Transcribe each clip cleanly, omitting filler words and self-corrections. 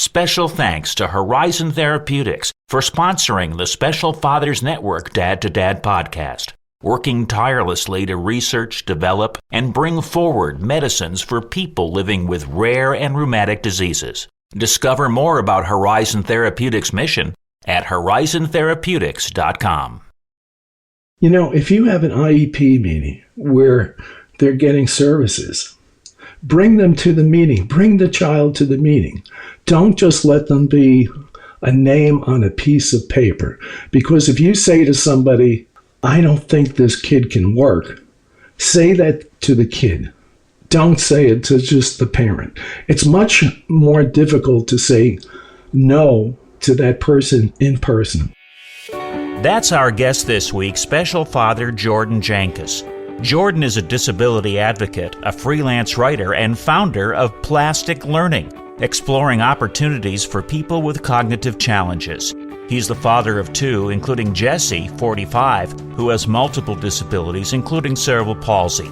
Special thanks to Horizon Therapeutics for sponsoring the Special Fathers Network Dad to Dad podcast, working tirelessly to research, develop, and bring forward medicines for people living with rare and rheumatic diseases. Discover more about Horizon Therapeutics' mission at horizontherapeutics.com. You know, if you have an IEP meeting where they're getting services, bring them to the meeting. Bring the child to the meeting. Don't just let them be a name on a piece of paper. Because if you say to somebody, I don't think this kid can work, say that to the kid. Don't say it to just the parent. It's much more difficult to say no to that person in person. That's our guest this week, Special Father Jordan Jankus. Jordan is a disability advocate, a freelance writer, and founder of Plastic Learning, exploring opportunities for people with cognitive challenges. He's the father of two, including Jessie, 45, who has multiple disabilities, including cerebral palsy.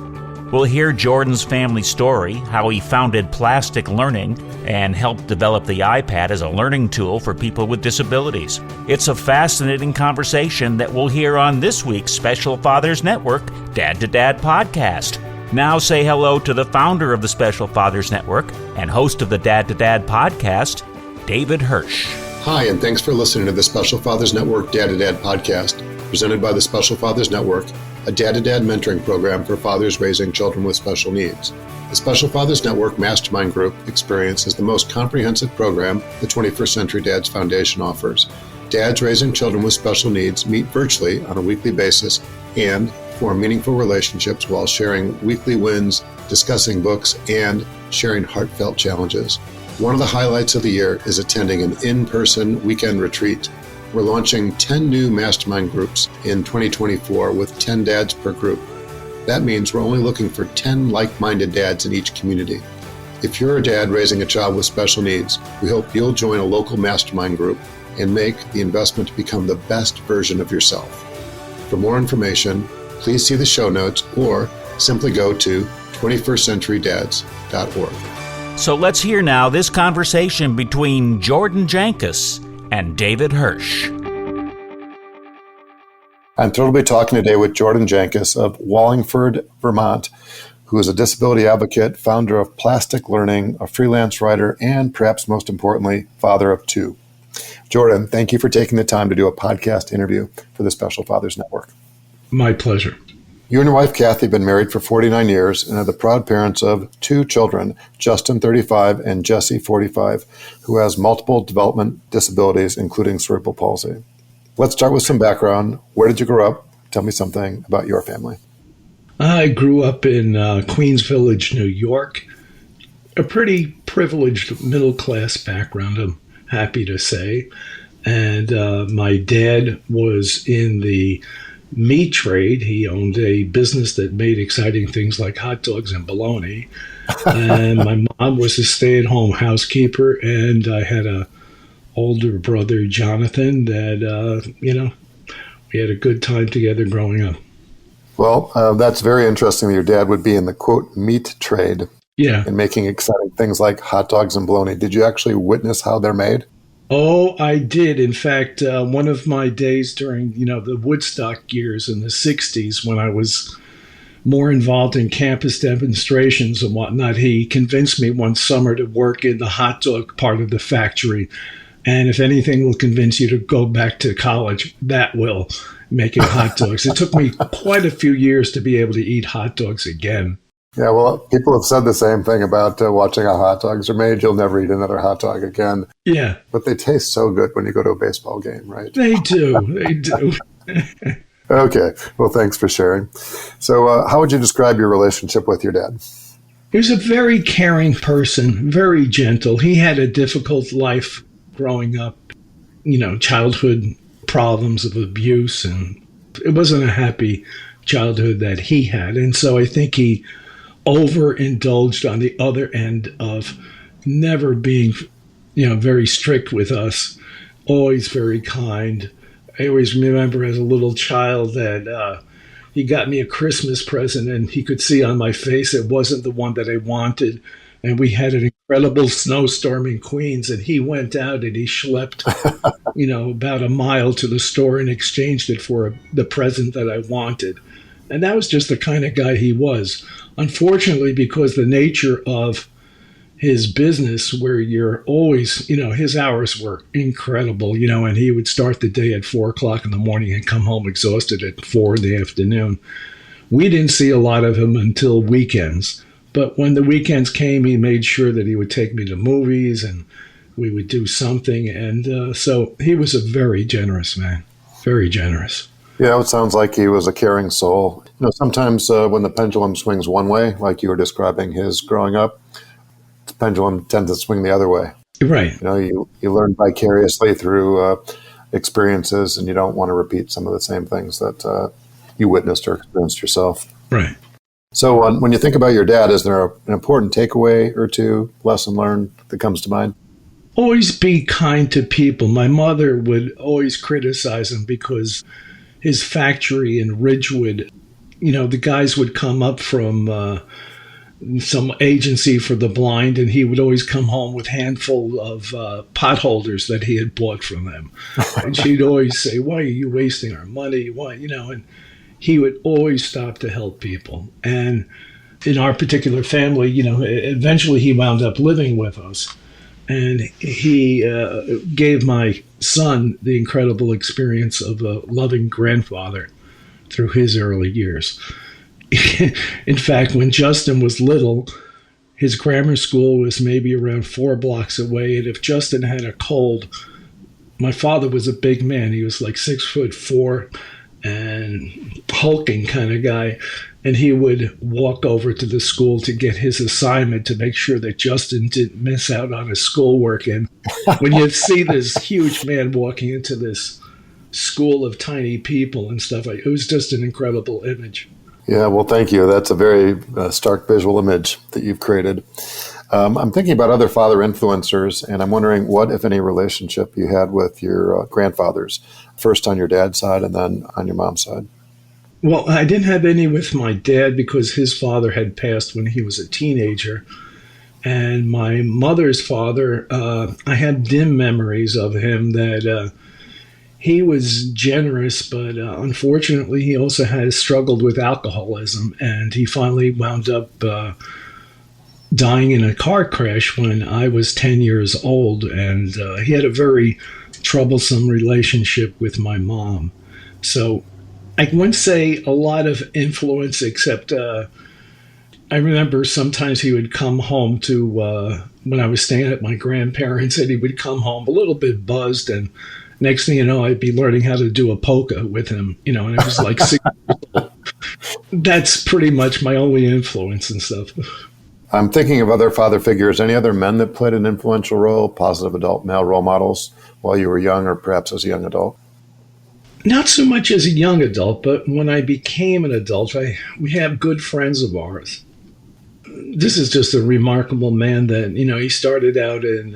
We'll hear Jordan's family story, how he founded Plastic Learning and helped develop the iPad as a learning tool for people with disabilities. It's a fascinating conversation that we'll hear on this week's Special Fathers Network Dad to Dad podcast. Now say hello to the founder of the Special Fathers Network and host of the Dad to Dad podcast, David Hirsch. Hi, and thanks for listening to the Special Fathers Network Dad to Dad podcast, presented by the Special Fathers Network, a dad-to-dad mentoring program for fathers raising children with special needs. The Special Fathers Network Mastermind Group experience is the most comprehensive program the 21st Century Dads Foundation offers. Dads raising children with special needs meet virtually on a weekly basis and form meaningful relationships while sharing weekly wins, discussing books, and sharing heartfelt challenges. One of the highlights of the year is attending an in-person weekend retreat. We're launching 10 new mastermind groups in 2024 with 10 dads per group. That means we're only looking for 10 like-minded dads in each community. If you're a dad raising a child with special needs, we hope you'll join a local mastermind group and make the investment to become the best version of yourself. For more information, please see the show notes or simply go to 21stcenturydads.org. So let's hear now this conversation between Jordan Jankus and David Hirsch. I'm thrilled to be talking today with Jordan Jankus of Wallingford, Vermont, who is a disability advocate, founder of Plastic Learning, a freelance writer, and perhaps most importantly, father of two. Jordan, thank you for taking the time to do a podcast interview for the Special Fathers Network. My pleasure. You and your wife, Cathy, have been married for 49 years and are the proud parents of two children, Justin, 35, and Jessie, 45, who has multiple development disabilities, including cerebral palsy. Let's start with some background. Where did you grow up? Tell me something about your family. I grew up in Queens Village, New York. A pretty privileged middle-class background, I'm happy to say. And my dad was in the meat trade. He owned a business that made exciting things like hot dogs and bologna. And my mom was a stay-at-home housekeeper, and I had a older brother, Jonathan, that, we had a good time together growing up. Well, that's very interesting that your dad would be in the, quote, meat trade. Yeah. And making exciting things like hot dogs and bologna. Did you actually witness how they're made? Oh, I did. In fact, one of my days during, the Woodstock years in the 60s, when I was more involved in campus demonstrations and whatnot, he convinced me one summer to work in the hot dog part of the factory. And if anything will convince you to go back to college, that will, making hot dogs. It took me quite a few years to be able to eat hot dogs again. Yeah, well, people have said the same thing about watching how hot dogs are made. You'll never eat another hot dog again. Yeah. But they taste so good when you go to a baseball game, right? They do. They do. Okay. Well, thanks for sharing. So how would you describe your relationship with your dad? He was a very caring person, very gentle. He had a difficult life growing up, childhood problems of abuse, and it wasn't a happy childhood that he had. And so I think he overindulged on the other end of never being, very strict with us, always very kind. I always remember as a little child that he got me a Christmas present and he could see on my face it wasn't the one that I wanted. And we had an incredible snowstorm in Queens, and he went out and he schlepped, about a mile to the store and exchanged it for the present that I wanted. And that was just the kind of guy he was. Unfortunately, because the nature of his business, where you're always, his hours were incredible, and he would start the day at 4 o'clock in the morning and come home exhausted at 4 in the afternoon. We didn't see a lot of him until weekends. But when the weekends came, he made sure that he would take me to movies and we would do something. And so he was a very generous man, very generous. Yeah, it sounds like he was a caring soul. Sometimes when the pendulum swings one way, like you were describing his growing up, the pendulum tends to swing the other way. Right. You learn vicariously through experiences, and you don't want to repeat some of the same things that you witnessed or experienced yourself. Right. So when you think about your dad, is there an important takeaway or two, lesson learned that comes to mind? Always be kind to people. My mother would always criticize him because his factory in Ridgewood, the guys would come up from some agency for the blind, and he would always come home with a handful of pot holders that he had bought from them. And she'd always say, "Why are you wasting our money? Why?" And he would always stop to help people. And in our particular family, eventually he wound up living with us. And he gave my son the incredible experience of a loving grandfather through his early years. In fact, when Justin was little, his grammar school was maybe around 4 blocks away. And if Justin had a cold, my father was a big man. He was like 6'4" and hulking kind of guy. And he would walk over to the school to get his assignment to make sure that Justin didn't miss out on his schoolwork. And when you see this huge man walking into this school of tiny people and stuff, it was just an incredible image. Yeah, well, thank you. That's a very stark visual image that you've created. I'm thinking about other father influencers, and I'm wondering what, if any, relationship you had with your grandfathers, first on your dad's side and then on your mom's side. Well, I didn't have any with my dad because his father had passed when he was a teenager. And my mother's father, I have dim memories of him that he was generous, but unfortunately he also has struggled with alcoholism. And he finally wound up dying in a car crash when I was 10 years old. And he had a very troublesome relationship with my mom. So I wouldn't say a lot of influence, except I remember sometimes he would come home to, when I was staying at my grandparents', and he would come home a little bit buzzed, and next thing you know, I'd be learning how to do a polka with him, and it was like 6 years old. That's pretty much my only influence and stuff. I'm thinking of other father figures. Any other men that played an influential role, positive adult male role models while you were young or perhaps as a young adult? Not so much as a young adult, but when I became an adult, we have good friends of ours. This is just a remarkable man that, he started out in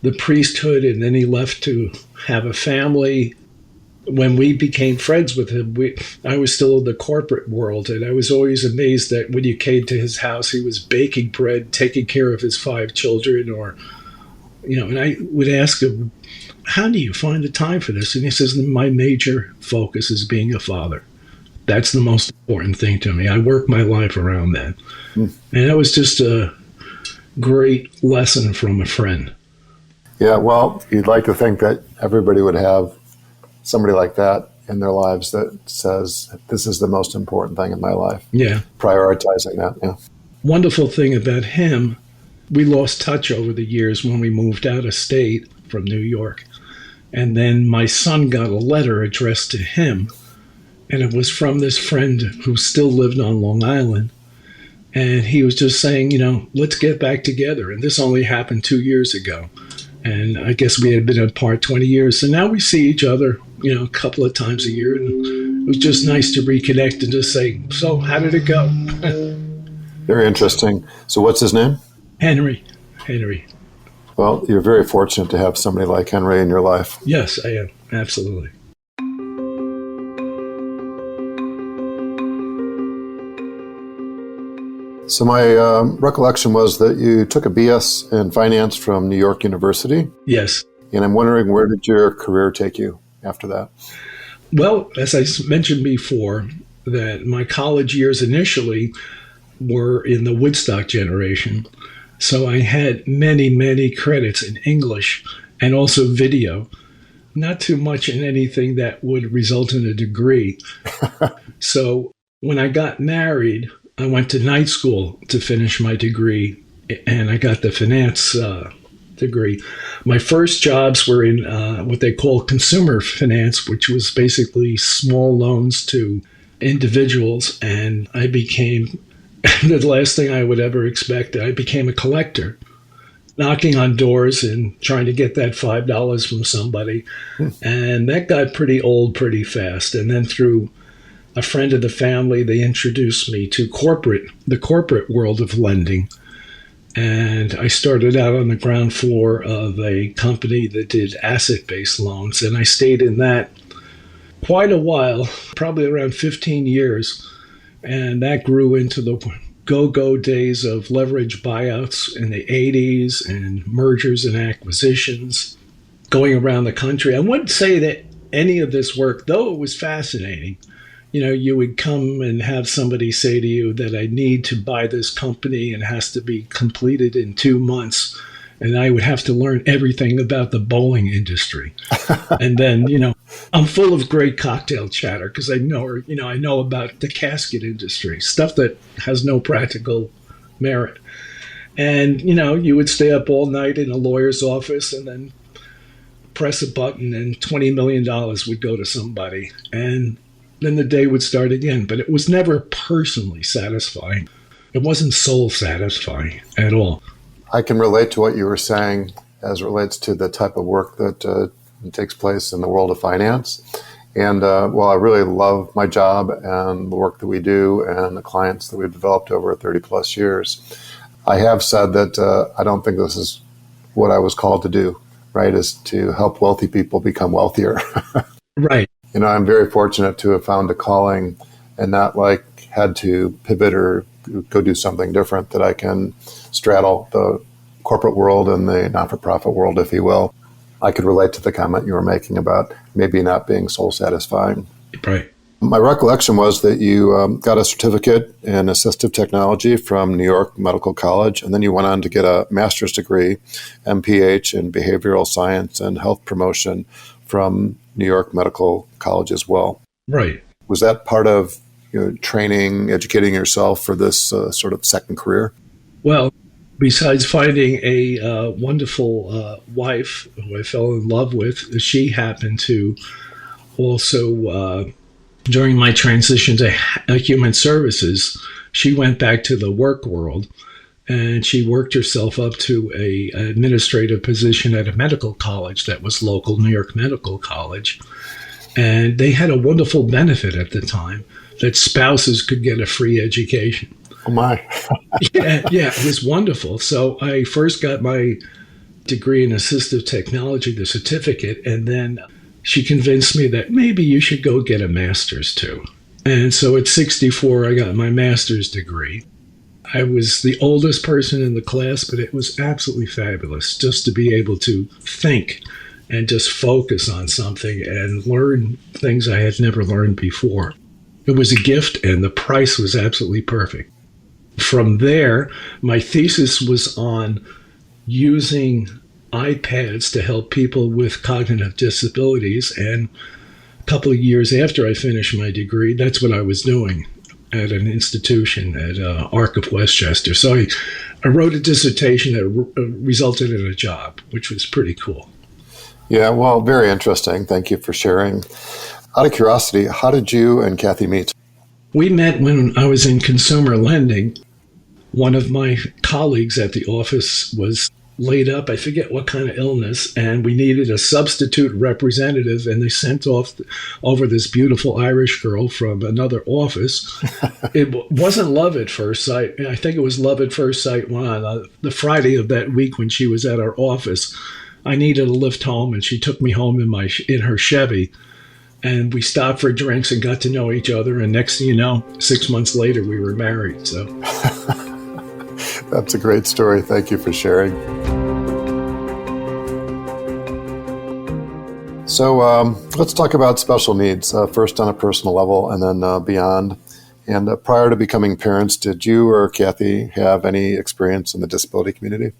the priesthood, and then he left to have a family. When we became friends with him, I was still in the corporate world, and I was always amazed that when you came to his house, he was baking bread, taking care of his 5 children, and I would ask him, "How do you find the time for this?" And he says, "My major focus is being a father. That's the most important thing to me. I work my life around that." And that was just a great lesson from a friend. Yeah, well, you'd like to think that everybody would have somebody like that in their lives that says, this is the most important thing in my life. Yeah. Prioritizing that, yeah. Wonderful thing about him, we lost touch over the years when we moved out of state from New York. And then my son got a letter addressed to him, and it was from this friend who still lived on Long Island. And he was just saying, let's get back together. And this only happened 2 years ago. And I guess we had been apart 20 years. So now we see each other, a couple of times a year. And it was just nice to reconnect and just say, "So how did it go?" Very interesting. So what's his name? Henry. Well, you're very fortunate to have somebody like Henry in your life. Yes, I am. Absolutely. So my recollection was that you took a BS in finance from New York University. Yes. And I'm wondering, where did your career take you after that? Well, as I mentioned before, that my college years initially were in the Woodstock generation. So I had many, many credits in English and also video. Not too much in anything that would result in a degree. So when I got married, I went to night school to finish my degree, and I got the finance degree. My first jobs were in what they call consumer finance, which was basically small loans to individuals. And I became, the last thing I would ever expect, I became a collector, knocking on doors and trying to get that $5 from somebody. And that got pretty old pretty fast. And then through a friend of the family, they introduced me to the corporate world of lending. And I started out on the ground floor of a company that did asset-based loans. And I stayed in that quite a while, probably around 15 years. And that grew into the go-go days of leverage buyouts in the 80s and mergers and acquisitions, going around the country. I wouldn't say that any of this work, though it was fascinating. You know, you would come and have somebody say to you that I need to buy this company and it has to be completed in 2 months. And I would have to learn everything about the bowling industry. And then, you know, I'm full of great cocktail chatter because I know about the casket industry, stuff that has no practical merit. And, you know, you would stay up all night in a lawyer's office and then press a button and $20 million would go to somebody. And then the day would start again. But it was never personally satisfying. It wasn't soul satisfying at all. I can relate to what you were saying as it relates to the type of work that takes place in the world of finance. And while I really love my job and the work that we do and the clients that we've developed over 30 plus years, I have said that I don't think this is what I was called to do, right, is to help wealthy people become wealthier. Right. You know, I'm very fortunate to have found a calling and not had to pivot or go do something different, that I can straddle the corporate world and the not-for-profit world, if you will. I could relate to the comment you were making about maybe not being soul satisfying. Right. My recollection was that you got a certificate in assistive technology from New York Medical College, and then you went on to get a master's degree, MPH, in behavioral science and health promotion from New York Medical College as well. Right. Was that part of training, educating yourself for this sort of second career? Well, besides finding a wonderful wife who I fell in love with, she happened to also, during my transition to human services, she went back to the work world and she worked herself up to an administrative position at a medical college that was local, New York Medical College. And they had a wonderful benefit at the time that spouses could get a free education. Oh, my. yeah, it was wonderful. So I first got my degree in assistive technology, the certificate, and then she convinced me that maybe you should go get a master's too. And so at 64, I got my master's degree. I was the oldest person in the class, but it was absolutely fabulous just to be able to think and just focus on something and learn things I had never learned before. It was a gift, and the price was absolutely perfect. From there, my thesis was on using iPads to help people with cognitive disabilities. And a couple of years after I finished my degree, that's what I was doing at an institution at Arc of Westchester. So I wrote a dissertation that resulted in a job, which was pretty cool. Yeah, well, very interesting. Thank you for sharing. Out of curiosity, how did you and Cathy meet? We met when I was in consumer lending. One of my colleagues at the office was laid up, I forget what kind of illness, and we needed a substitute representative, and they sent over this beautiful Irish girl from another office. It wasn't love at first sight. I think it was love at first sight on the Friday of that week when she was at our office. I needed a lift home, and she took me home in her Chevy. And we stopped for drinks and got to know each other. And next thing you know, 6 months later, we were married. So That's a great story. Thank you for sharing. So let's talk about special needs, first on a personal level and then beyond. And prior to becoming parents, did you or Cathy have any experience in the disability community?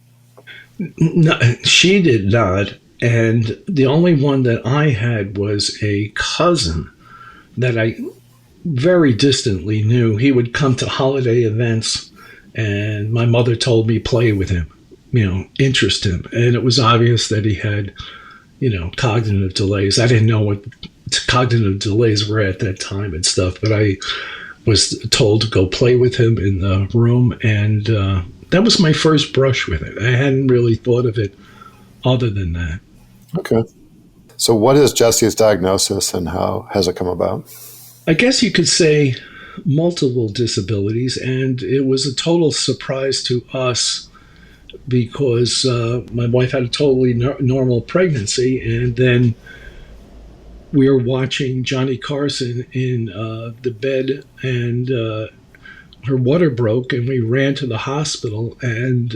No, she did not. And the only one that I had was a cousin that I very distantly knew. He would come to holiday events, and my mother told me play with him, interest him. And it was obvious that he had, cognitive delays. I didn't know what cognitive delays were at that time and stuff, but I was told to go play with him in the room, and that was my first brush with it. I hadn't really thought of it other than that. Okay. So what is Jessie's diagnosis and how has it come about? I guess you could say multiple disabilities, and it was a total surprise to us because my wife had a totally normal pregnancy, and then we were watching Johnny Carson in the bed, and her water broke, and we ran to the hospital, and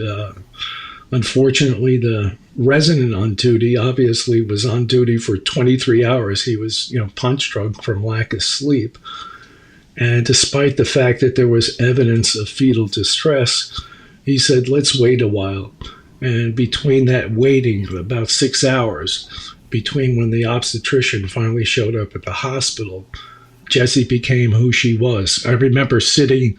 unfortunately the resident on duty obviously was on duty for 23 hours. He was, punch drunk from lack of sleep. And despite the fact that there was evidence of fetal distress, he said, let's wait a while. And between that waiting, about 6 hours, between when the obstetrician finally showed up at the hospital, Jessie became who she was. I remember sitting,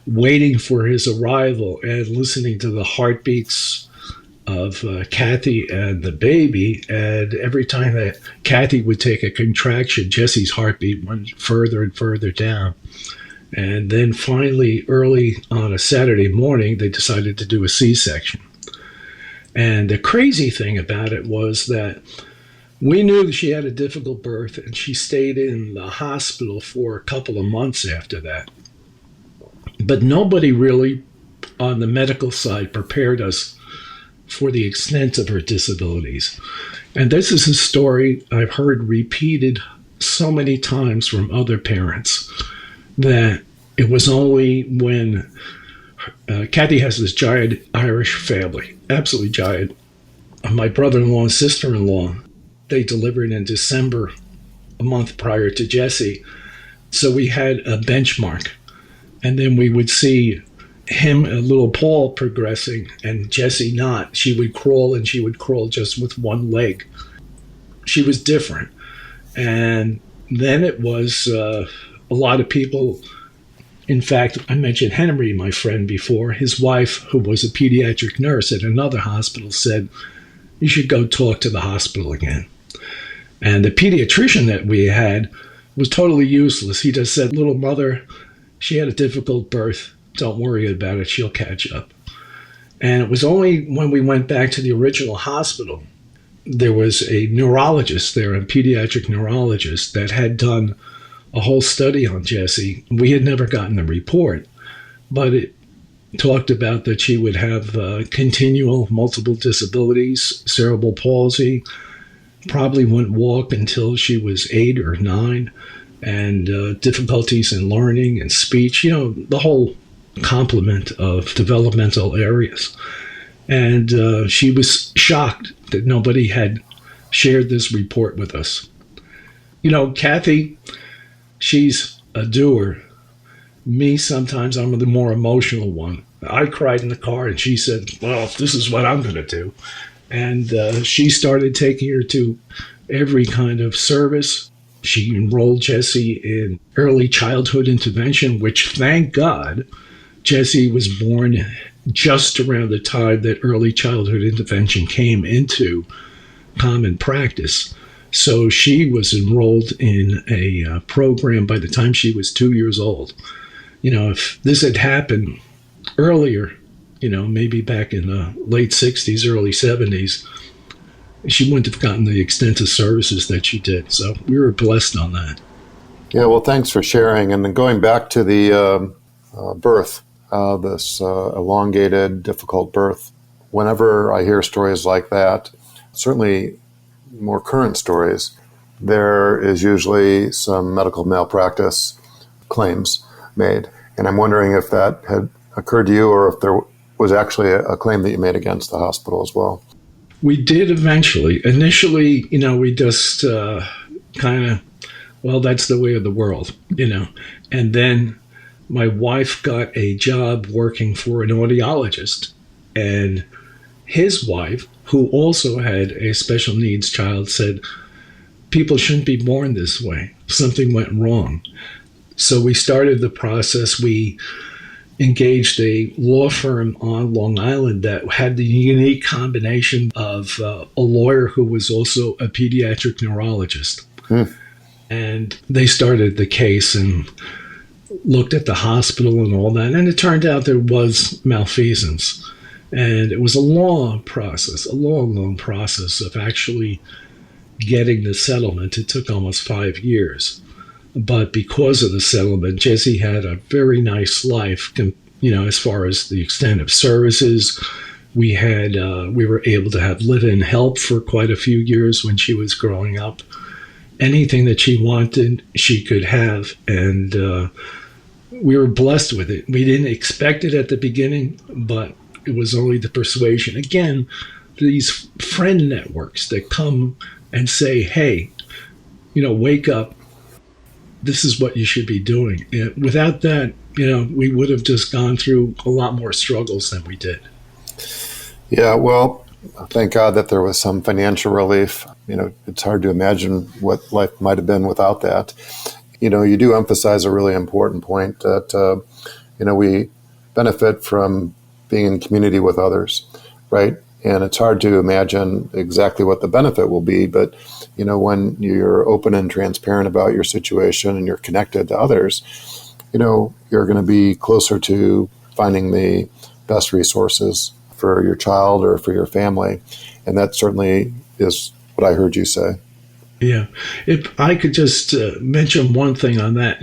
waiting for his arrival and listening to the heartbeats of Cathy and the baby. And every time that Cathy would take a contraction, Jessie's heartbeat went further and further down. And then finally, early on a Saturday morning, they decided to do a C-section. And the crazy thing about it was that we knew that she had a difficult birth, and she stayed in the hospital for a couple of months after that. But nobody really on the medical side prepared us for the extent of her disabilities. And this is a story I've heard repeated so many times from other parents, that it was only when Cathy has this giant Irish family, absolutely giant. My brother-in-law and sister-in-law, they delivered in December, a month prior to Jessie. So we had a benchmark. And then we would see him, little Paul, progressing, and Jessie not. She would crawl, and she would crawl just with one leg. She was different. And then it was a lot of people. In fact, I mentioned Henry, my friend, before. His wife, who was a pediatric nurse at another hospital, said, you should go talk to the hospital again. And the pediatrician that we had was totally useless. He just said, little mother, she had a difficult birth. Don't worry about it. She'll catch up. And it was only when we went back to the original hospital, there was a neurologist there, a pediatric neurologist, that had done a whole study on Jessie. We had never gotten the report, but it talked about that she would have continual multiple disabilities, cerebral palsy, probably wouldn't walk until she was 8 or 9, and difficulties in learning and speech, the whole complement of developmental areas. And she was shocked that nobody had shared this report with us. Cathy, she's a doer. Me, sometimes I'm the more emotional one. I cried in the car, and she said, well, this is what I'm going to do. And she started taking her to every kind of service. She enrolled Jessie in early childhood intervention, which, thank God, Jessie was born just around the time that early childhood intervention came into common practice. So she was enrolled in a program by the time she was 2 years old. If this had happened earlier, maybe back in the late 60s, early 70s, she wouldn't have gotten the extent of services that she did. So we were blessed on that. Yeah, well, thanks for sharing. And then going back to the birth, this elongated, difficult birth, whenever I hear stories like that, certainly more current stories, there is usually some medical malpractice claims made. And I'm wondering if that had occurred to you, or if there was actually a claim that you made against the hospital as well. We did eventually. Initially, we just kind of, well, that's the way of the world, And then my wife got a job working for an audiologist. And his wife, who also had a special needs child, said, people shouldn't be born this way. Something went wrong. So we started the process. We engaged a law firm on Long Island that had the unique combination of a lawyer who was also a pediatric neurologist. And they started the case and looked at the hospital and all that. And it turned out there was malfeasance. And it was a long process of actually getting the settlement. It took almost 5 years. But because of the settlement, Jessie had a very nice life, as far as the extent of services. We were able to have live-in help for quite a few years when she was growing up. Anything that she wanted, she could have. And we were blessed with it. We didn't expect it at the beginning, but it was only the persuasion. Again, these friend networks that come and say, hey, wake up. This is what you should be doing. And without that, we would have just gone through a lot more struggles than we did. Yeah, well, thank God that there was some financial relief. It's hard to imagine what life might have been without that. You do emphasize a really important point that, we benefit from being in community with others, right? And it's hard to imagine exactly what the benefit will be, but when you're open and transparent about your situation and you're connected to others, you're going to be closer to finding the best resources for your child or for your family. And that certainly is what I heard you say. Yeah. If I could just mention one thing on that,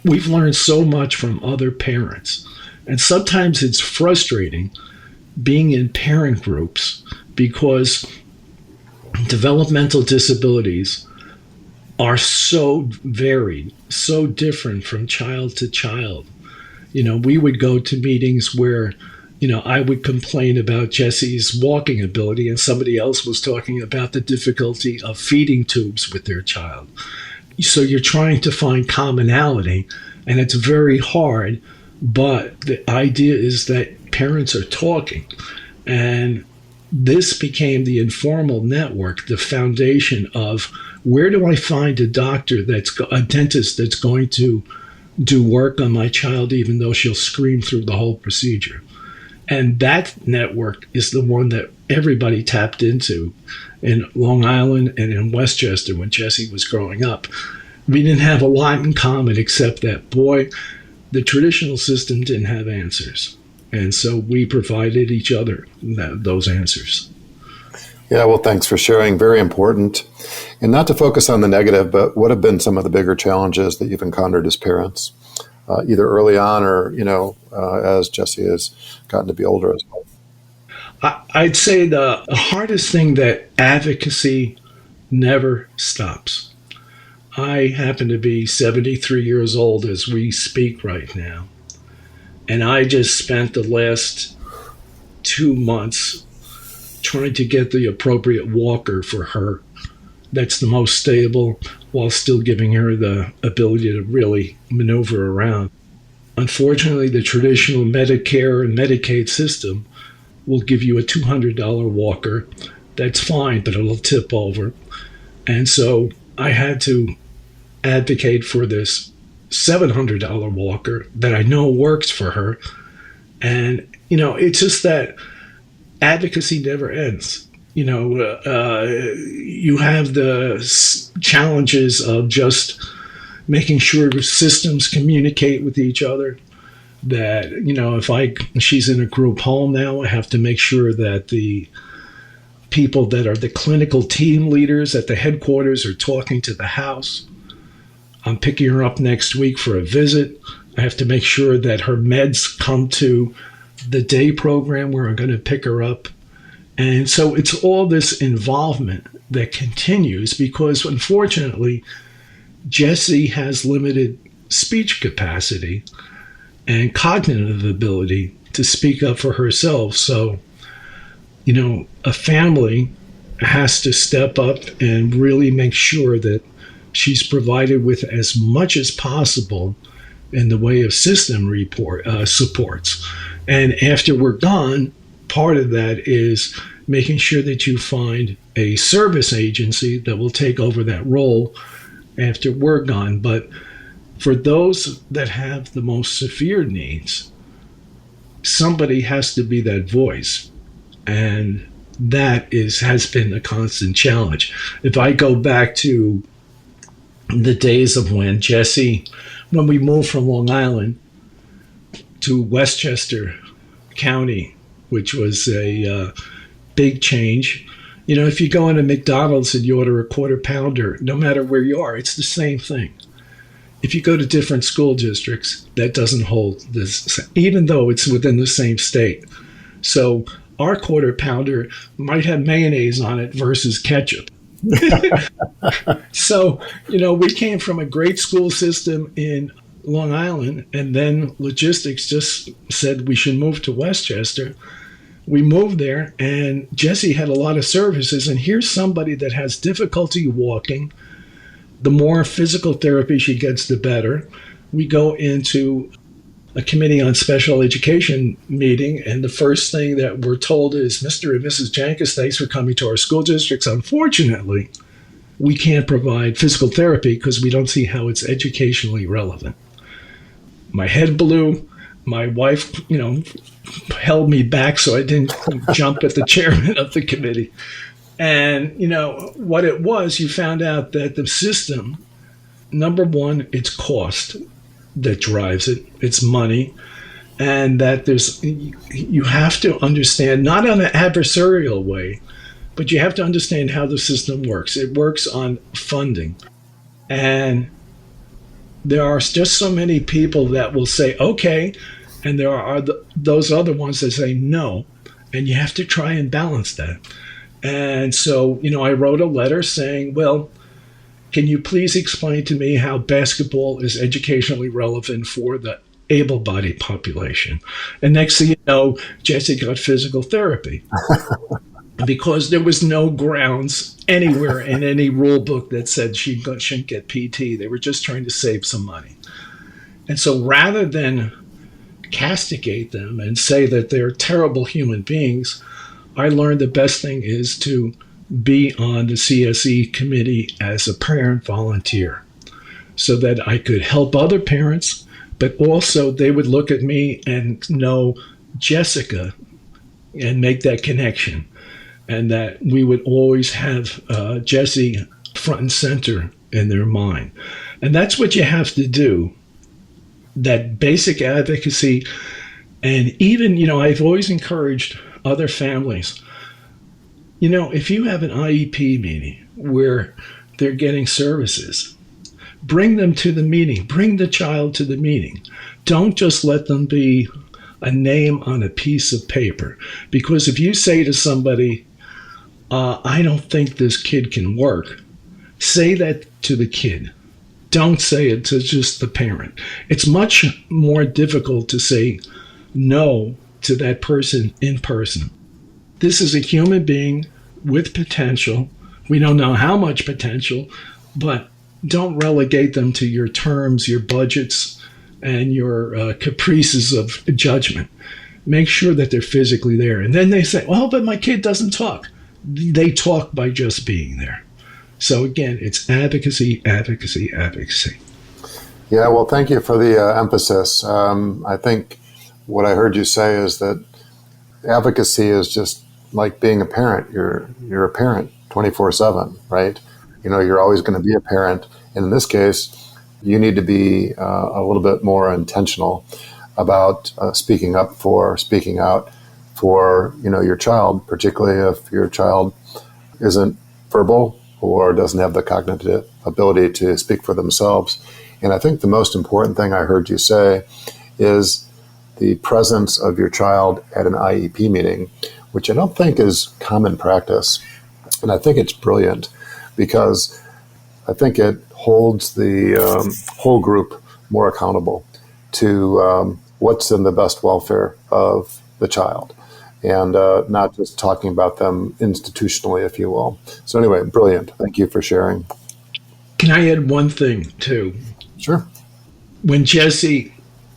we've learned so much from other parents. And sometimes it's frustrating being in parent groups because developmental disabilities are so varied, so different from child to child. We would go to meetings where, I would complain about Jessie's walking ability and somebody else was talking about the difficulty of feeding tubes with their child. So you're trying to find commonality, and it's very hard. But the idea is that parents are talking, and this became the informal network, the foundation of where do I find a dentist that's going to do work on my child, even though she'll scream through the whole procedure. And that network is the one that everybody tapped into in Long Island and in Westchester when Jessie was growing up. We didn't have a lot in common except that, the traditional system didn't have answers. And so we provided each other those answers. Yeah, well, thanks for sharing. Very important. And not to focus on the negative, but what have been some of the bigger challenges that you've encountered as parents, either early on or, as Jessie has gotten to be older as well? I'd say the hardest thing that advocacy never stops. I happen to be 73 years old as we speak right now. And I just spent the last 2 months trying to get the appropriate walker for her that's the most stable while still giving her the ability to really maneuver around. Unfortunately, the traditional Medicare and Medicaid system will give you a $200 walker. That's fine, but it'll tip over. And so I had to advocate for this $700 walker that I know works for her. And, it's just that advocacy never ends. You have the challenges of just making sure systems communicate with each other. That, if she's in a group home now, I have to make sure that the people that are the clinical team leaders at the headquarters are talking to the house. I'm picking her up next week for a visit. I have to make sure that her meds come to the day program where I'm going to pick her up. And so it's all this involvement that continues because, unfortunately, Jessie has limited speech capacity. and cognitive ability to speak up for herself. So, a family has to step up and really make sure that she's provided with as much as possible in the way of system supports. And after we're gone, part of that is making sure that you find a service agency that will take over that role after we're gone. But for those that have the most severe needs, somebody has to be that voice. And that has been a constant challenge. If I go back to the days of when we moved from Long Island to Westchester County, which was a big change. If you go into McDonald's and you order a quarter pounder, no matter where you are, it's the same thing. If you go to different school districts, that doesn't hold this, even though it's within the same state. So our quarter pounder might have mayonnaise on it versus ketchup. So, we came from a great school system in Long Island, and then logistics just said we should move to Westchester. We moved there, and Jessie had a lot of services, and here's somebody that has difficulty walking. The more physical therapy she gets, the better. We go into a committee on special education meeting, and the first thing that we're told is, Mr. and Mrs. Jankus, thanks for coming to our school districts. Unfortunately, we can't provide physical therapy because we don't see how it's educationally relevant. My head blew. My wife, held me back so I didn't jump at the chairman of the committee. And, what it was, you found out that the system, number one, it's cost that drives it. It's money. And that you have to understand, not in an adversarial way, but you have to understand how the system works. It works on funding. And there are just so many people that will say, okay, and there are those other ones that say no, and you have to try and balance that. And so, I wrote a letter saying, well, can you please explain to me how basketball is educationally relevant for the able-bodied population? And next thing you know, Jessie got physical therapy because there was no grounds anywhere in any rule book that said she shouldn't get PT. They were just trying to save some money. And so rather than castigate them and say that they're terrible human beings, I learned the best thing is to be on the CSE committee as a parent volunteer so that I could help other parents, but also they would look at me and know Jessica and make that connection. And that we would always have Jessie front and center in their mind. And that's what you have to do, that basic advocacy. And even, I've always encouraged other families, if you have an IEP meeting where they're getting services, bring them to the meeting, bring the child to the meeting. Don't just let them be a name on a piece of paper. Because if you say to somebody, I don't think this kid can work, say that to the kid. Don't say it to just the parent. It's much more difficult to say no to that person in person. This is a human being with potential. We don't know how much potential, but don't relegate them to your terms, your budgets, and your caprices of judgment. Make sure that they're physically there. And then they say, well, but my kid doesn't talk. They talk by just being there. So again, it's advocacy, advocacy, advocacy. Yeah, well, thank you for the emphasis. I think what I heard you say is that advocacy is just like being a parent. You're a parent 24/7, right? You're always going to be a parent. And in this case, you need to be a little bit more intentional about speaking out for your child, particularly if your child isn't verbal or doesn't have the cognitive ability to speak for themselves. And I think the most important thing I heard you say is the presence of your child at an IEP meeting, which I don't think is common practice. And I think it's brilliant because I think it holds the whole group more accountable to what's in the best welfare of the child, and not just talking about them institutionally, if you will. So anyway, brilliant. Thank you for sharing. Can I add one thing, too? Sure. When Jessie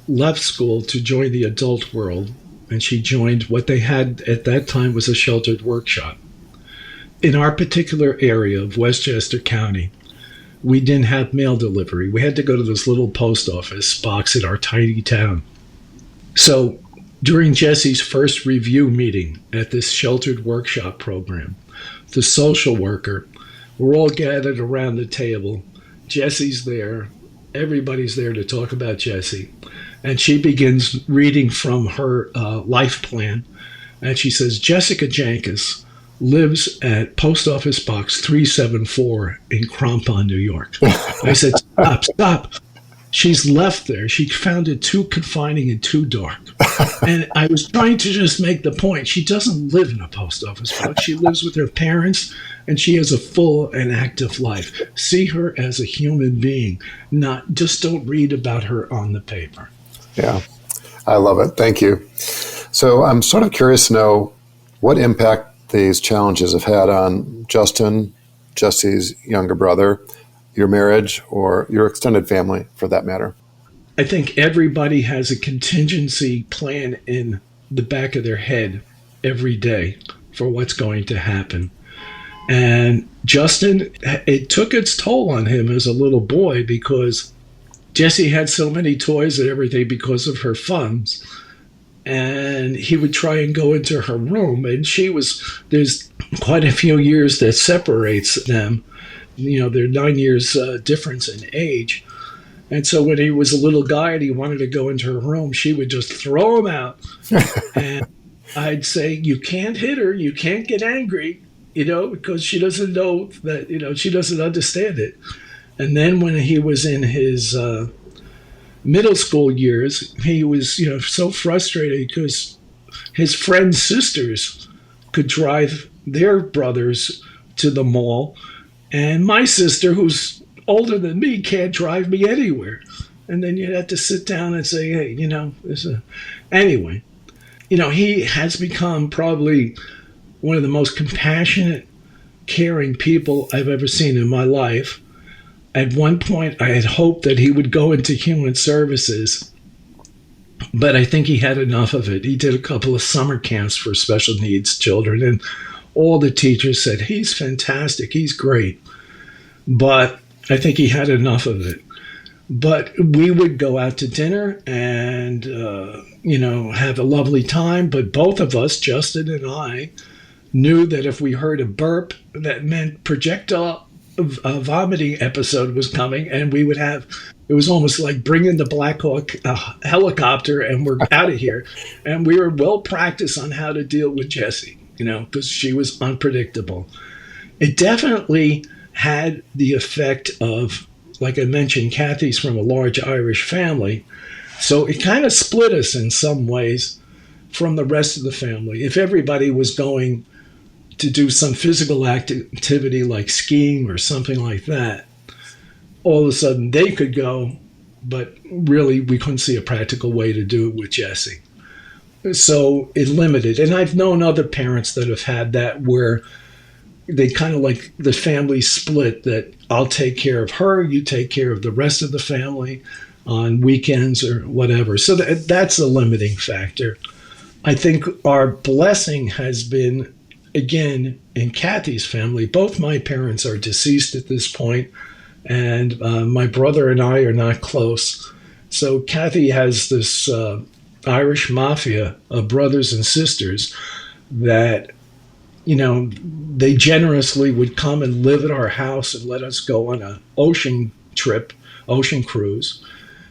left school to join the adult world, and she joined what they had at that time was a sheltered workshop. In our particular area of Westchester County, we didn't have mail delivery. We had to go to this little post office box in our tiny town. So during Jessie's first review meeting at this sheltered workshop program, the social worker, we're all gathered around the table. Jessie's there. Everybody's there to talk about Jessie. And she begins reading from her life plan. And she says, Jessica Jankus lives at Post Office Box 374 in Crampon, New York. I said, stop. She's left there. She found it too confining and too dark. And I was trying to just make the point. She doesn't live in a post office box. She lives with her parents, and she has a full and active life. See her as a human being, not just don't read about her on the paper. Yeah, I love it. Thank you. So I'm sort of curious to know what impact these challenges have had on Justin, Jessie's younger brother, your marriage, or your extended family, for that matter. I think everybody has a contingency plan in the back of their head every day for what's going to happen. And Justin, it took its toll on him as a little boy because Jessie had so many toys and everything because of her funds. And he would try and go into her room, and there's quite a few years that separates them. You know, they're 9 years difference in age. And so when he was a little guy and he wanted to go into her room, she would just throw him out. And I'd say, you can't hit her, you can't get angry, because she doesn't know that, she doesn't understand it. And then when he was in his middle school years, he was, so frustrated because his friends' sisters could drive their brothers to the mall. And my sister, who's older than me, can't drive me anywhere. And then you'd have to sit down and say, hey, Anyway, he has become probably one of the most compassionate, caring people I've ever seen in my life. At one point, I had hoped that he would go into human services, but I think he had enough of it. He did a couple of summer camps for special needs children, and all the teachers said, he's fantastic, he's great. But I think he had enough of it. But we would go out to dinner and, have a lovely time. But both of us, Justin and I, knew that if we heard a burp, that meant projectile vomiting episode was coming, and we would have, it was almost like bringing the Black Hawk helicopter and we're out of here. And we were well practiced on how to deal with Jessie, because she was unpredictable. It definitely had the effect of, like I mentioned, Cathy's from a large Irish family. So it kind of split us in some ways from the rest of the family. If everybody was going to do some physical activity like skiing or something like that, all of a sudden they could go, but really we couldn't see a practical way to do it with Jessie. So it limited. And I've known other parents that have had that where they kind of like the family split, that I'll take care of her, you take care of the rest of the family on weekends or whatever. So that's a limiting factor. I think our blessing has been, again, in Cathy's family, both my parents are deceased at this point, and my brother and I are not close. So Cathy has this Irish mafia of brothers and sisters that, they generously would come and live at our house and let us go on an ocean cruise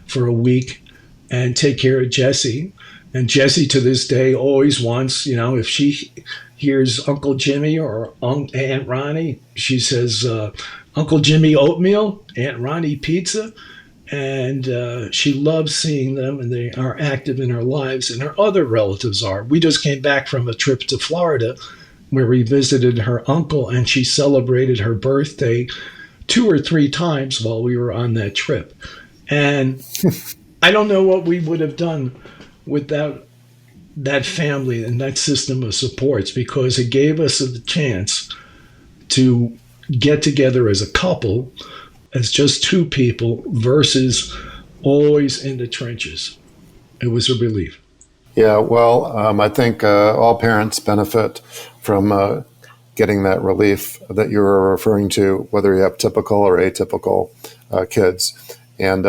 for a week and take care of Jessie. And Jessie to this day always wants, if she hears Uncle Jimmy or Aunt Ronnie, she says, Uncle Jimmy oatmeal, Aunt Ronnie pizza. And she loves seeing them, and they are active in her lives, and her other relatives are. We just came back from a trip to Florida where we visited her uncle, and she celebrated her birthday 2 or 3 times while we were on that trip. And I don't know what we would have done without that family and that system of supports, because it gave us the chance to get together as a couple, as just two people versus always in the trenches. It was a relief. Yeah, well, I think all parents benefit from getting that relief that you were referring to, whether you have typical or atypical kids. And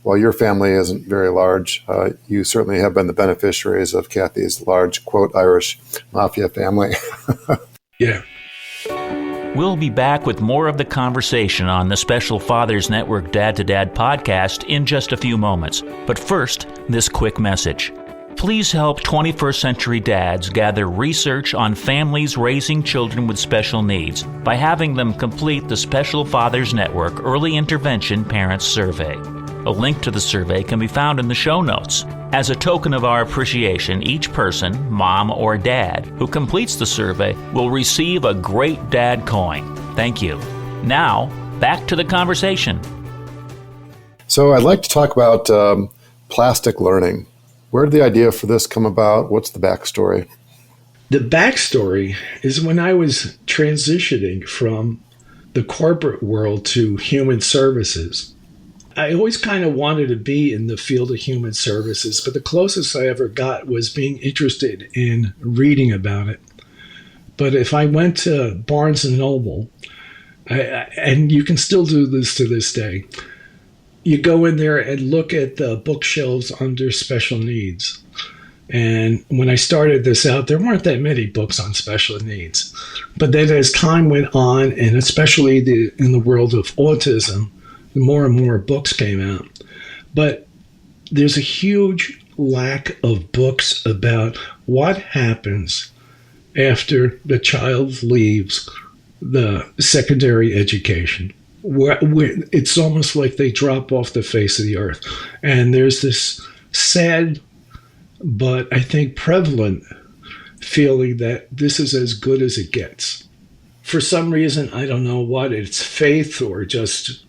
while your family isn't very large, you certainly have been the beneficiaries of Cathy's large, quote, Irish mafia family. Yeah. We'll be back with more of the conversation on the Special Fathers Network Dad to Dad podcast in just a few moments. But first, this quick message. Please help 21st century dads gather research on families raising children with special needs by having them complete the Special Fathers Network Early Intervention Parents Survey. A link to the survey can be found in the show notes. As a token of our appreciation, each person, mom or dad, who completes the survey will receive a Great Dad coin. Thank you. Now, back to the conversation. So I'd like to talk about plastic learning. Where did the idea for this come about? What's the backstory? The backstory is when I was transitioning from the corporate world to human services. I always kind of wanted to be in the field of human services, but the closest I ever got was being interested in reading about it. But if I went to Barnes & Noble, and you can still do this to this day, you go in there and look at the bookshelves under special needs. And when I started this out, there weren't that many books on special needs. But then as time went on, and especially in the world of autism, more and more books came out. But there's a huge lack of books about what happens after the child leaves the secondary education. It's almost like they drop off the face of the earth. And there's this sad, but I think prevalent feeling that this is as good as it gets. For some reason, I don't know what, it's faith or just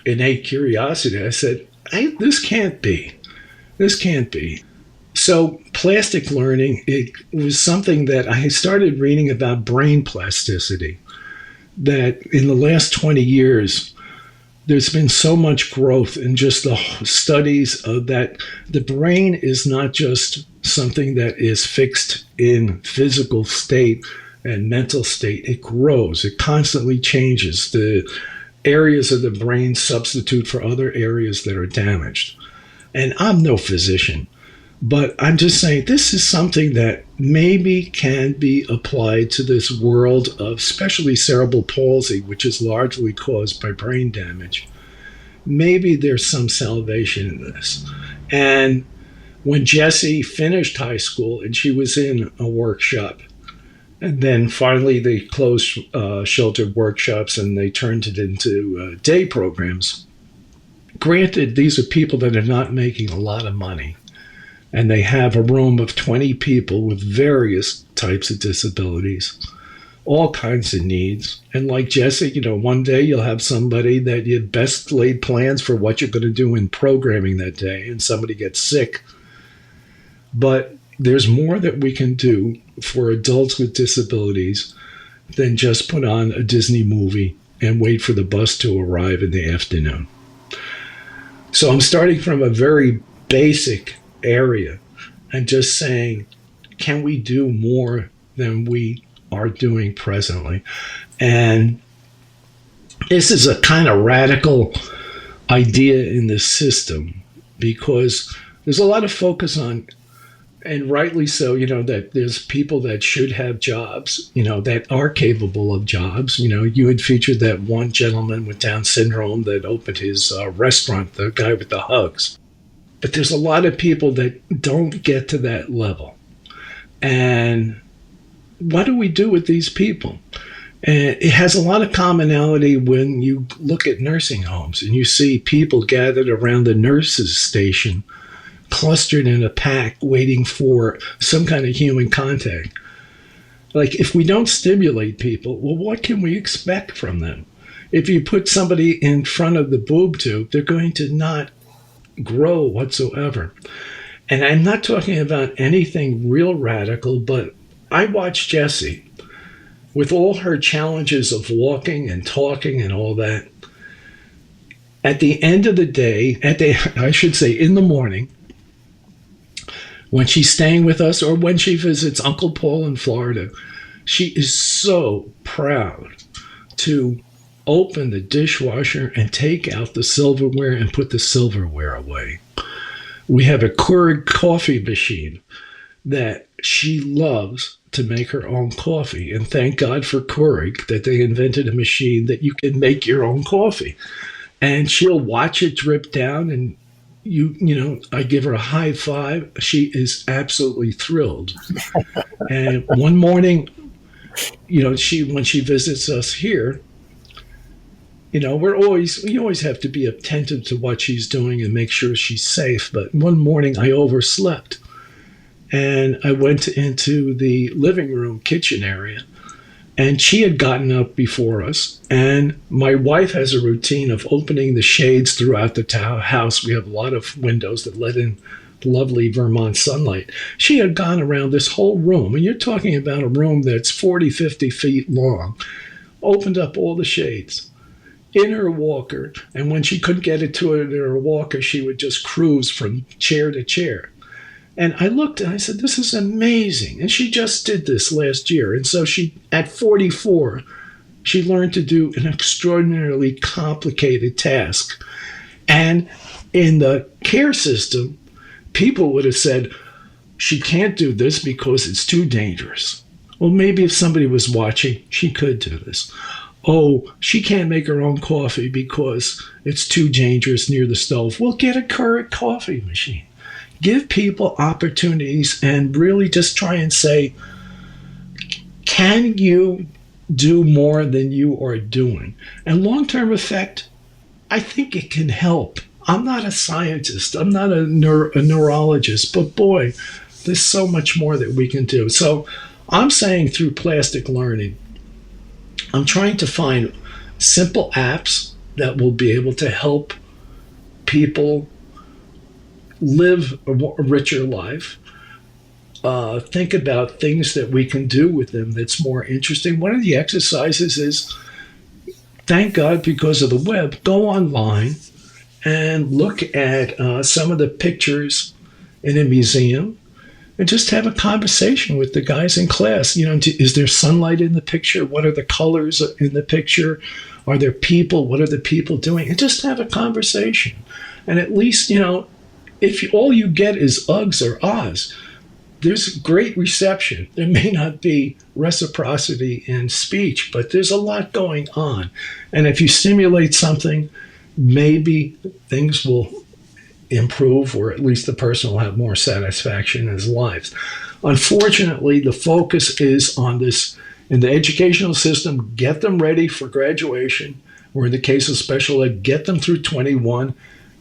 innate curiosity. I said, this can't be. This can't be. So plastic learning, it was something that I started reading about brain plasticity. That in the last 20 years, there's been so much growth in just the studies of that the brain is not just something that is fixed in physical state and mental state. It grows. It constantly changes. The areas of the brain substitute for other areas that are damaged. And I'm no physician, but I'm just saying this is something that maybe can be applied to this world of especially cerebral palsy, which is largely caused by brain damage. Maybe there's some salvation in this. And when Jessie finished high school and she was in a workshop, and then finally they closed sheltered workshops and they turned it into day programs. Granted, these are people that are not making a lot of money. And they have a room of 20 people with various types of disabilities, all kinds of needs. And like Jessie, one day you'll have somebody that you best laid plans for what you're going to do in programming that day, and somebody gets sick. But there's more that we can do for adults with disabilities than just put on a Disney movie and wait for the bus to arrive in the afternoon. So I'm starting from a very basic area and just saying, can we do more than we are doing presently? And this is a kind of radical idea in the system because there's a lot of focus on, and rightly so, that there's people that should have jobs, that are capable of jobs. You had featured that one gentleman with Down syndrome that opened his restaurant, the guy with the hugs. But there's a lot of people that don't get to that level. And what do we do with these people? And it has a lot of commonality when you look at nursing homes and you see people gathered around the nurse's station, clustered in a pack, waiting for some kind of human contact. Like, if we don't stimulate people, well, what can we expect from them? If you put somebody in front of the boob tube, they're going to not grow whatsoever. And I'm not talking about anything real radical, but I watched Jessie with all her challenges of walking and talking and all that. At the end of the day, I should say in the morning, when she's staying with us or when she visits Uncle Paul in Florida, she is so proud to open the dishwasher and take out the silverware and put the silverware away. We have a Keurig coffee machine that she loves to make her own coffee. And thank God for Keurig that they invented a machine that you can make your own coffee. And she'll watch it drip down, and I give her a high five. She is absolutely thrilled. And one morning, when she visits us here, we always have to be attentive to what she's doing and make sure she's safe. But one morning I overslept, and I went into the living room kitchen area, and she had gotten up before us. And my wife has a routine of opening the shades throughout the house. We have a lot of windows that let in lovely Vermont sunlight. She had gone around this whole room, and you're talking about a room that's 40, 50 feet long, opened up all the shades in her walker. And when she couldn't get it to her in her walker, she would just cruise from chair to chair. And I looked and I said, this is amazing. And she just did this last year. And so at 44, she learned to do an extraordinarily complicated task. And in the care system, people would have said, she can't do this because it's too dangerous. Well, maybe if somebody was watching, she could do this. Oh, she can't make her own coffee because it's too dangerous near the stove. Well, get a Keurig coffee machine. Give people opportunities and really just try and say, can you do more than you are doing? And long-term effect, I think it can help. I'm not a scientist. I'm not a neurologist, but boy, there's so much more that we can do. So I'm saying through plastic learning, I'm trying to find simple apps that will be able to help people live a richer life. Think about things that we can do with them that's more interesting. One of the exercises is, thank God because of the web, go online and look at some of the pictures in a museum and just have a conversation with the guys in class. Is there sunlight in the picture? What are the colors in the picture? Are there people? What are the people doing? And just have a conversation. And at least, if all you get is ughs or ahs, there's great reception. There may not be reciprocity in speech, but there's a lot going on. And if you stimulate something, maybe things will improve, or at least the person will have more satisfaction in his life. Unfortunately, the focus is on this in the educational system. Get them ready for graduation, or in the case of special ed, get them through 21,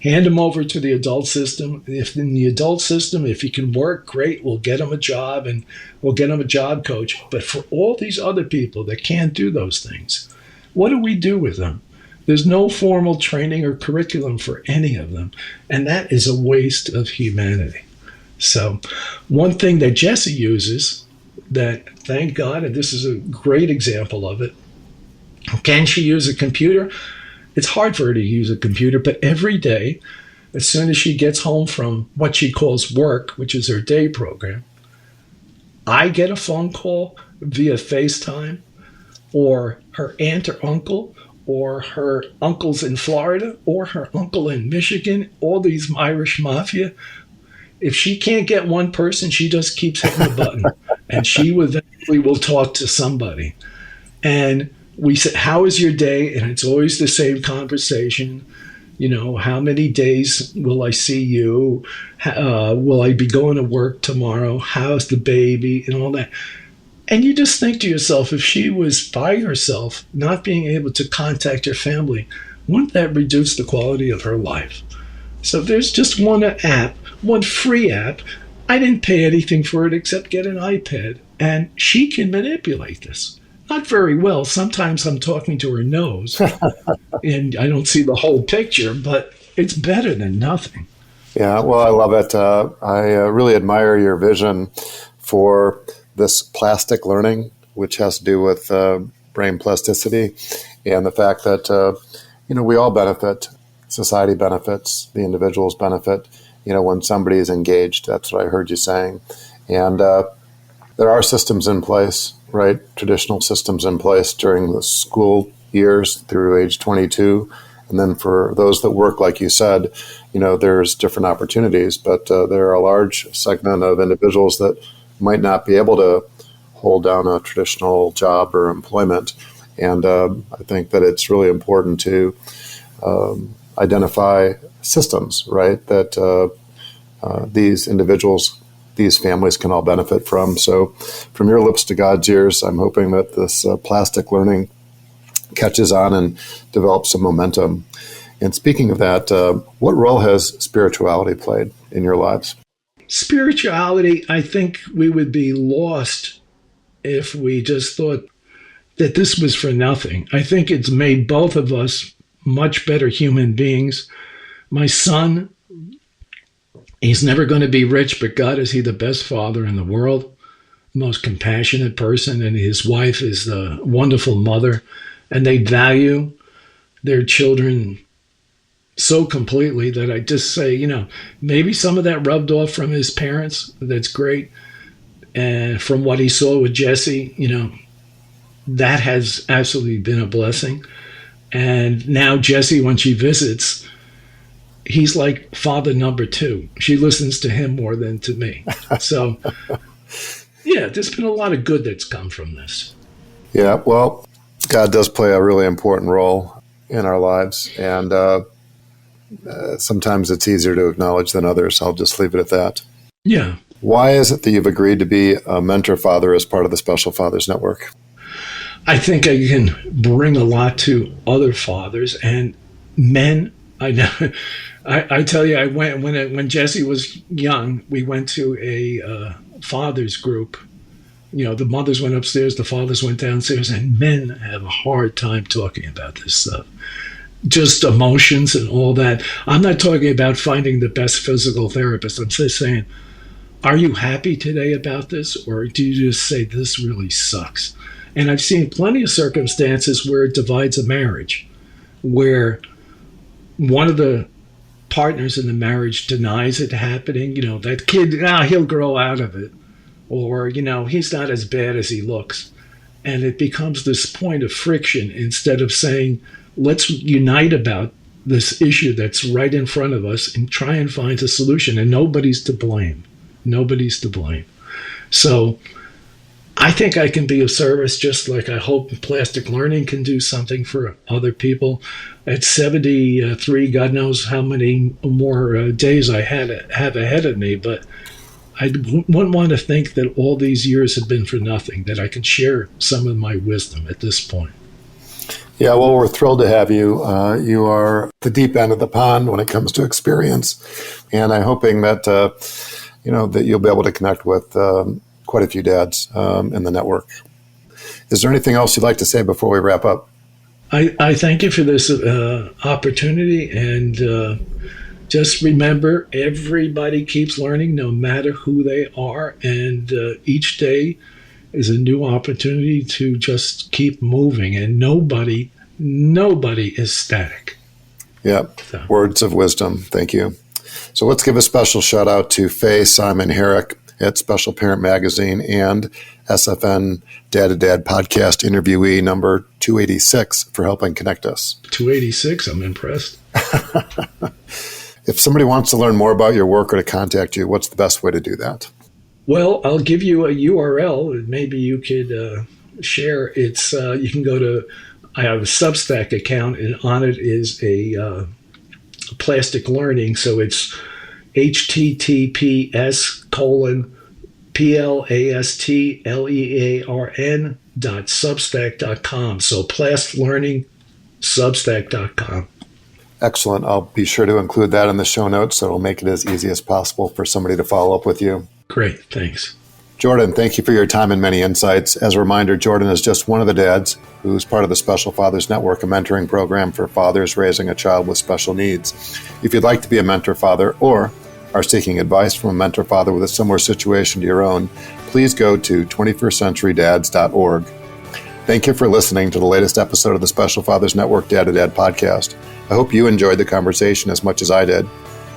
hand them over to the adult system. If in the adult system, if you can work, great, we'll get them a job and we'll get them a job coach. But for all these other people that can't do those things, what do we do with them? There's no formal training or curriculum for any of them. And that is a waste of humanity. So one thing that Jessie uses that, thank God, and this is a great example of it, can she use a computer? It's hard for her to use a computer, but every day, as soon as she gets home from what she calls work, which is her day program, I get a phone call via FaceTime, or her aunt or uncle, or her uncles in Florida, or her uncle in Michigan, all these Irish mafia. If she can't get one person, she just keeps hitting the button, and she eventually will talk to somebody. And we say, how is your day? And it's always the same conversation. How many days will I see you? Will I be going to work tomorrow? How's the baby? And all that. And you just think to yourself, if she was by herself, not being able to contact her family, wouldn't that reduce the quality of her life? So there's just one app, one free app. I didn't pay anything for it except get an iPad. And she can manipulate this. Not very well. Sometimes I'm talking to her nose and I don't see the whole picture, but it's better than nothing. Yeah, well, I love it. I really admire your vision for this plastic learning, which has to do with brain plasticity, and the fact that we all benefit. Society benefits. The individuals benefit. When somebody is engaged. That's what I heard you saying. And there are systems in place, right? Traditional systems in place during the school years through age 22. And then for those that work, like you said, there's different opportunities, but there are a large segment of individuals that might not be able to hold down a traditional job or employment. And I think that it's really important to identify systems, right, that these individuals, these families can all benefit from. So from your lips to God's ears, I'm hoping that this plastic learning catches on and develops some momentum. And speaking of that, what role has spirituality played in your lives? Spirituality, I think we would be lost if we just thought that this was for nothing. I think it's made both of us much better human beings. My son, he's never going to be rich, but God, is he the best father in the world, most compassionate person, and his wife is a wonderful mother, and they value their children so completely that I just say, maybe some of that rubbed off from his parents. That's great. And from what he saw with Jessie, that has absolutely been a blessing. And now Jessie, when she visits, he's like father number 2. She listens to him more than to me. So, yeah, there's been a lot of good that's come from this. Yeah, well, God does play a really important role in our lives. And sometimes it's easier to acknowledge than others. I'll just leave it at that. Yeah. Why is it that you've agreed to be a mentor father as part of the Special Fathers Network? I think I can bring a lot to other fathers and men. I know. I tell you, I went when Jessie was young. We went to a fathers group. The mothers went upstairs, the fathers went downstairs, and men have a hard time talking about this stuff. Just emotions and all that. I'm not talking about finding the best physical therapist. I'm just saying, are you happy today about this, or do you just say this really sucks? And I've seen plenty of circumstances where it divides a marriage, where one of the partners in the marriage denies it happening. That kid, he'll grow out of it. Or, he's not as bad as he looks. And it becomes this point of friction instead of saying, let's unite about this issue that's right in front of us and try and find a solution. And nobody's to blame. Nobody's to blame. So I think I can be of service, just like I hope plastic learning can do something for other people. At 73, God knows how many more days I have ahead of me, but I wouldn't want to think that all these years have been for nothing, that I can share some of my wisdom at this point. Yeah, well, we're thrilled to have you. You are the deep end of the pond when it comes to experience, and I'm hoping that that you'll be able to connect with quite a few dads in the network. Is there anything else you'd like to say before we wrap up? I thank you for this opportunity, and just remember, everybody keeps learning, no matter who they are, and each day is a new opportunity to just keep moving, and nobody is static. Yep. So. Words of wisdom. Thank you. So let's give a special shout out to Faye Simon Herrick at Special Parent Magazine and SFN Dad podcast interviewee number 286 for helping connect us. 286, I'm impressed. If somebody wants to learn more about your work or to contact you, what's the best way to do that? Well, I'll give you a URL. Maybe you could share. It's you can go to. I have a Substack account, and on it is a plastic learning. So it's https://plastlearn.substack.com. So plastlearning.substack.com. Excellent. I'll be sure to include that in the show notes, so it'll make it as easy as possible for somebody to follow up with you. Great. Thanks. Jordan, thank you for your time and many insights. As a reminder, Jordan is just one of the dads who's part of the Special Fathers Network, a mentoring program for fathers raising a child with special needs. If you'd like to be a mentor father or are seeking advice from a mentor father with a similar situation to your own, please go to 21stCenturyDads.org. Thank you for listening to the latest episode of the Special Fathers Network Dad to Dad podcast. I hope you enjoyed the conversation as much as I did.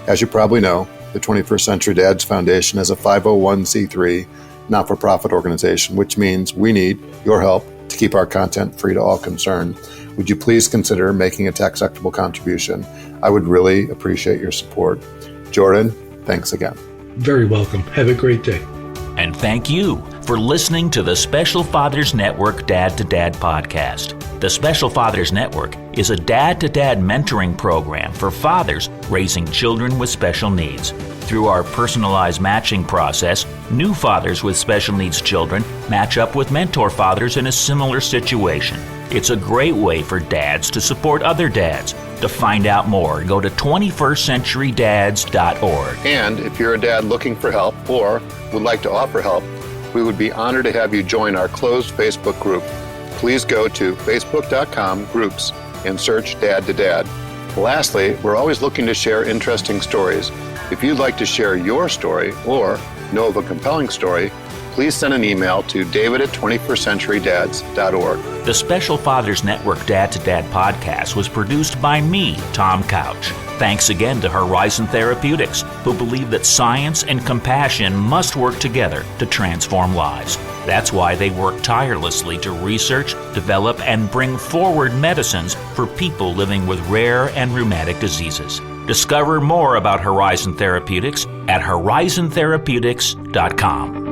As you probably know, the 21st Century Dads Foundation is a 501c3 not-for-profit organization, which means we need your help to keep our content free to all concerned. Would you please consider making a tax-deductible contribution? I would really appreciate your support. Jordan, thanks again. Very welcome. Have a great day. And thank you for listening to the Special Fathers Network Dad to Dad podcast. The Special Fathers Network is a dad-to-dad mentoring program for fathers raising children with special needs. Through our personalized matching process, new fathers with special needs children match up with mentor fathers in a similar situation. It's a great way for dads to support other dads. To find out more, go to 21stCenturyDads.org. And if you're a dad looking for help or would like to offer help, we would be honored to have you join our closed Facebook group. Please go to facebook.com/groups and search Dad to Dad. Lastly, we're always looking to share interesting stories. If you'd like to share your story or know of a compelling story, please send an email to david@21stCenturyDads.org. The Special Fathers Network Dad to Dad podcast was produced by me, Tom Couch. Thanks again to Horizon Therapeutics, who believe that science and compassion must work together to transform lives. That's why they work tirelessly to research, develop, and bring forward medicines for people living with rare and rheumatic diseases. Discover more about Horizon Therapeutics at horizontherapeutics.com.